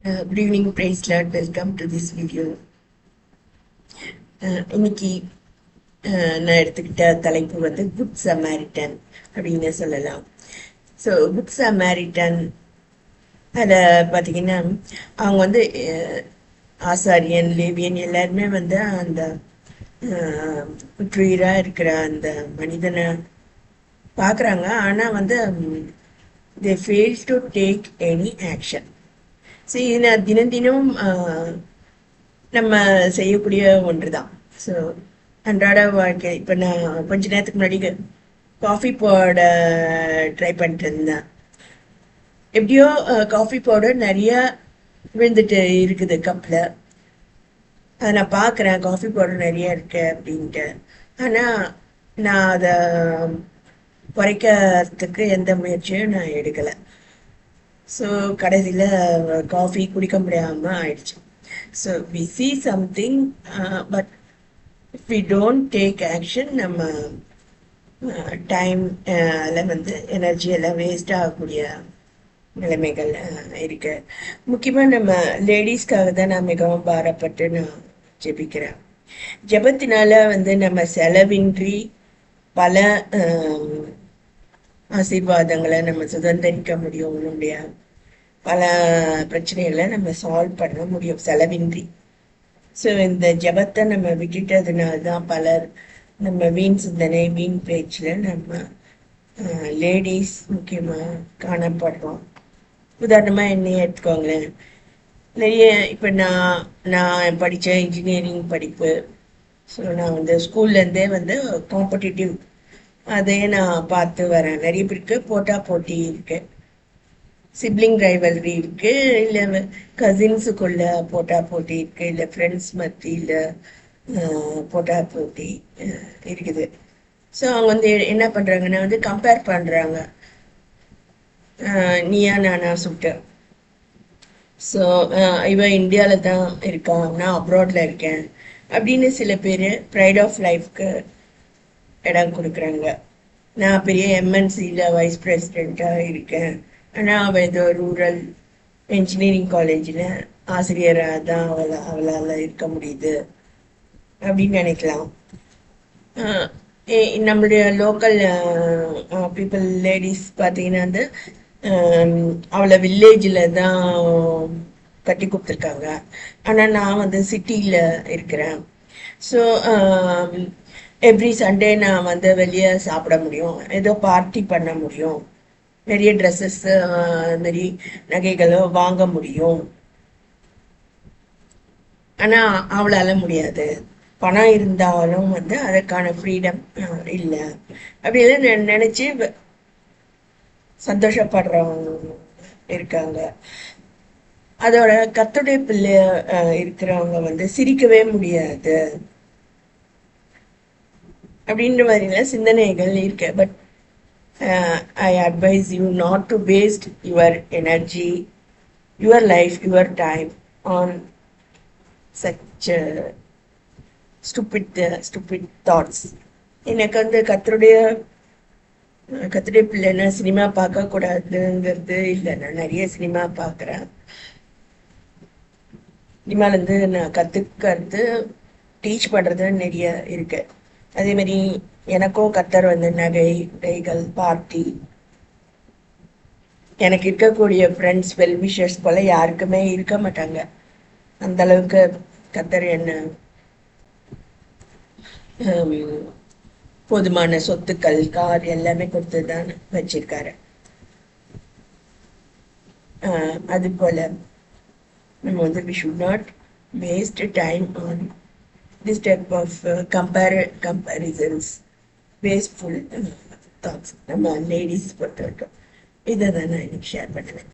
Good evening, praise Lord. Welcome to this video. இன்னைக்கு நான் எடுத்துக்கிட்ட தலைப்பு வந்து குட் சமாரிட்டன் அப்படின்னு சொல்லலாம். ஸோ குட் சமாரிட்டன் அதில் பார்த்தீங்கன்னா அவங்க வந்து ஆசாரியன் லேவியன் எல்லாருமே வந்து அந்த குற்றுயிராக இருக்கிற அந்த மனிதனை பார்க்குறாங்க. ஆனால் வந்து தே fail to take any action. சரி, இது தினம் தினம் நம்ம செய்யக்கூடிய ஒன்று தான். ஸோ அன்றாட வாழ்க்கை இப்போ நான் கொஞ்ச நேரத்துக்கு முன்னாடி காஃபி போட ட்ரை பண்ணிட்டு இருந்தேன். எப்படியோ காஃபி பவுடர் நிறைய விழுந்துட்டு இருக்குது கப்பில். அதை நான் பார்க்குறேன், காஃபி பவுடர் நிறைய இருக்கு அப்படின்ட்டு. ஆனால் நான் அதை குறைக்கிறதுக்கு எந்த முயற்சியும் நான் எடுக்கலை. ஸோ கடைசியில் காஃபி குடிக்க முடியாமல் ஆயிடுச்சு. So we see something, but if we don't take action, நம்ம டைம் வந்து எனர்ஜி எல்லாம் வேஸ்ட் ஆகக்கூடிய நிலைமைகள் இருக்கு. முக்கியமாக நம்ம லேடிஸ்க்காக தான் நான் மிகவும் பாரப்பட்டு நான் ஜெபிக்கிறேன். ஜெபத்தினால வந்து நம்ம செலவின்றி பல ஆசீர்வாதங்களை நம்ம சுதந்திரிக்க முடியும். நம்முடைய பல பிரச்சனைகளை நம்ம சால்வ் பண்ண முடியும் செலவின்றி. ஸோ இந்த ஜபத்தை நம்ம விட்டுட்டதுனால தான் பலர் நம்ம வீண் சிந்தனை வீண் பேச்சில் நம்ம லேடிஸ் முக்கியமாக காணப்படுறோம். உதாரணமாக என்னையே எடுத்துக்கோங்களேன். நிறைய இப்போ நான் படித்த இன்ஜினியரிங் படிப்பு. ஸோ நான் வந்து ஸ்கூல்லேருந்தே வந்து காம்படிட்டிவ் அதையே நான் பார்த்து வரேன். நிறைய பேருக்கு போட்டி இருக்கு, சிப்ளிங் ரைவல்ரி இருக்கு, இல்லை கசின்ஸுக்குள்ள போட்டி இருக்கு, இல்லை ஃப்ரெண்ட்ஸ் மத்தியில் போட்டி இருக்குது. ஸோ அவங்க வந்து என்ன பண்ணுறாங்கன்னா வந்து கம்பேர் பண்ணுறாங்க, நீயா நானா சுட்டு. ஸோ இவன் இந்தியாவில் தான் இருக்கான், நான் அப்ராடில் இருக்கேன் அப்படின்னு சில பேர் ப்ரைட் ஆஃப் லைஃப்க்கு இடம் கொடுக்குறாங்க. நான் பெரிய எம்என்சியில் வைஸ் பிரசிடெண்ட்டாக இருக்கேன், ஆனால் அவள் ஏதோ ரூரல் இன்ஜினியரிங் காலேஜில் ஆசிரியராக தான் அவளால் இருக்க முடியுது அப்படின்னு நினைக்கலாம். நம்மளுடைய லோக்கல் பீப்புள் லேடிஸ் பார்த்தீங்கன்னா வந்து அவளை வில்லேஜில் தான் கட்டி கொடுத்துருக்காங்க, ஆனால் நான் வந்து சிட்டியில் இருக்கிறேன். ஸோ எவ்ரி சண்டே நான் வந்து வெளியே சாப்பிட முடியும், ஏதோ பார்ட்டி பண்ண முடியும், நிறைய ட்ரெஸ்ஸஸ் மாதிரி நகைகளோ வாங்க முடியும். ஆனால் அவளால் முடியாது. பணம் இருந்தாலும் வந்து அதற்கான ஃப்ரீடம் இல்லை அப்படின்னு நினச்சி சந்தோஷப்படுறவங்க இருக்காங்க. அதோட கர்த்தருடைய பிள்ளை இருக்கிறவங்க வந்து சிரிக்கவே முடியாது அப்படின்ற மாதிரிலாம் சிந்தனைகள் இருக்கு. But I advise you not to waste your energy, your life, your time on such stupid thoughts. எனக்கு வந்து கர்த்தருடைய பிள்ளைன்னா சினிமா பார்க்கக்கூடாதுங்கிறது இல்லை. நான் நிறைய சினிமா பார்க்குறேன். சினிமாலேருந்து நான் கற்றுக்கிறது, டீச் பண்ணுறது நிறைய இருக்கு. அதே மாதிரி எனக்கும் கர்த்தர் வந்து நகைகள் பார்ட்டி, எனக்கு இருக்கக்கூடிய ஃப்ரெண்ட்ஸ் வெல்விஷர்ஸ் போல யாருக்குமே இருக்க மாட்டாங்க. அந்த அளவுக்கு கர்த்தர் என்ன போதுமான சொத்துக்கள், கார் எல்லாமே கொடுத்து தான் வச்சிருக்காரு. அது போல நம்ம வந்து we should not waste time on this type of comparisons, wasteful thoughts. நம்ம லேடிஸ் பொறுத்த வரைக்கும் இதை தான் நான் இன்னைக்கு ஷேர் பண்ணுவேன்.